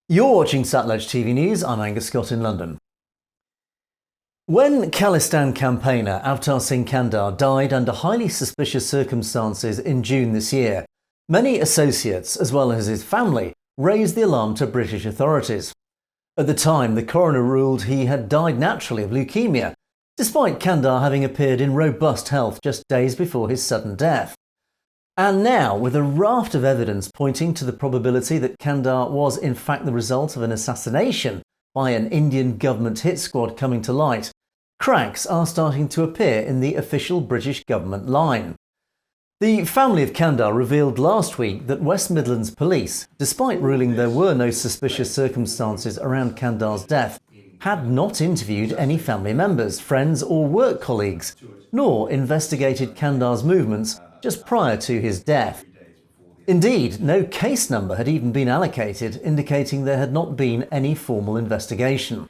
You're watching Satluj TV News. I'm Angus Scott in London. When Khalistan campaigner Avtar Singh Khanda died under highly suspicious circumstances in June this year, many associates, as well as his family, raised the alarm to British authorities. At the time, the coroner ruled he had died naturally of leukaemia, despite Khanda having appeared in robust health just days before his sudden death. And now, with a raft of evidence pointing to the probability that Khanda was in fact the result of an assassination by an Indian government hit squad coming to light, cracks are starting to appear in the official British government line. The family of Khanda revealed last week that West Midlands Police, despite ruling there were no suspicious circumstances around Khanda's death, had not interviewed any family members, friends or work colleagues, nor investigated Khanda's movements just prior to his death. Indeed, no case number had even been allocated, indicating there had not been any formal investigation.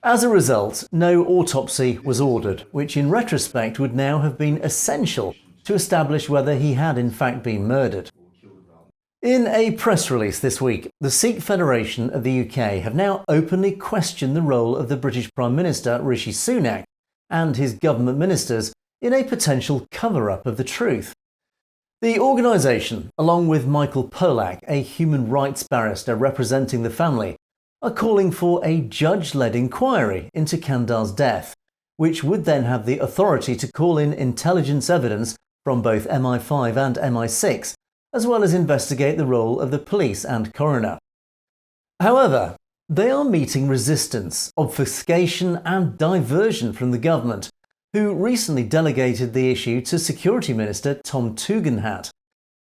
As a result, no autopsy was ordered, which in retrospect would now have been essential to establish whether he had in fact been murdered. In a press release this week, the Sikh Federation of the UK have now openly questioned the role of the British Prime Minister Rishi Sunak and his government ministers in a potential cover-up of the truth. The organisation, along with Michael Polak, a human rights barrister representing the family, are calling for a judge-led inquiry into Khanda's death, which would then have the authority to call in intelligence evidence from both MI5 and MI6, as well as investigate the role of the police and coroner. However, they are meeting resistance, obfuscation and diversion from the government, who recently delegated the issue to Security Minister Tom Tugendhat,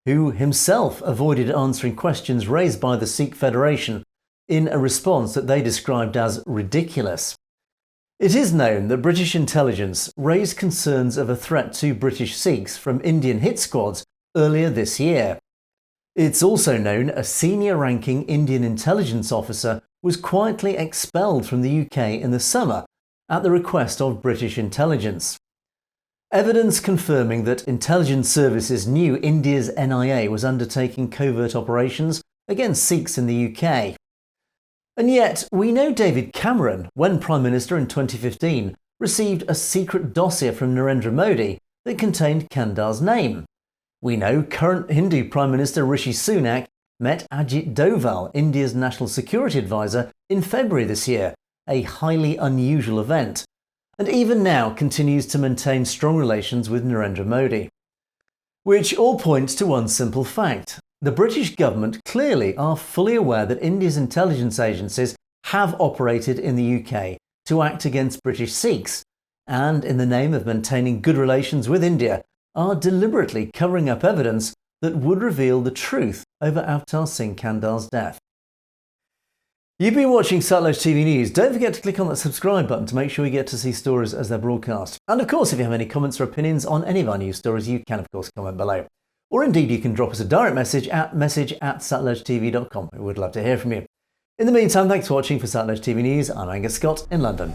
who himself avoided answering questions raised by the Sikh Federation in a response that they described as ridiculous. It is known that British intelligence raised concerns of a threat to British Sikhs from Indian hit squads earlier this year. It's also known a senior-ranking Indian intelligence officer was quietly expelled from the UK in the summer at the request of British intelligence. Evidence confirming that intelligence services knew India's NIA was undertaking covert operations against Sikhs in the UK. And yet, we know David Cameron, when Prime Minister in 2015, received a secret dossier from Narendra Modi that contained Khanda's name. We know current Hindu Prime Minister Rishi Sunak met Ajit Doval, India's National Security Advisor, in February this year, a highly unusual event, and even now continues to maintain strong relations with Narendra Modi. Which all points to one simple fact. The British government clearly are fully aware that India's intelligence agencies have operated in the UK to act against British Sikhs, and in the name of maintaining good relations with India, are deliberately covering up evidence that would reveal the truth over Avtar Singh Khanda's death. You've been watching Satluj TV News. Don't forget to click on that subscribe button to make sure you get to see stories as they're broadcast. And of course, if you have any comments or opinions on any of our news stories, you can of course comment below. Or indeed, you can drop us a direct message at message@satlujtv.com. We would love to hear from you. In the meantime, thanks for watching for Satluj TV News. I'm Angus Scott in London.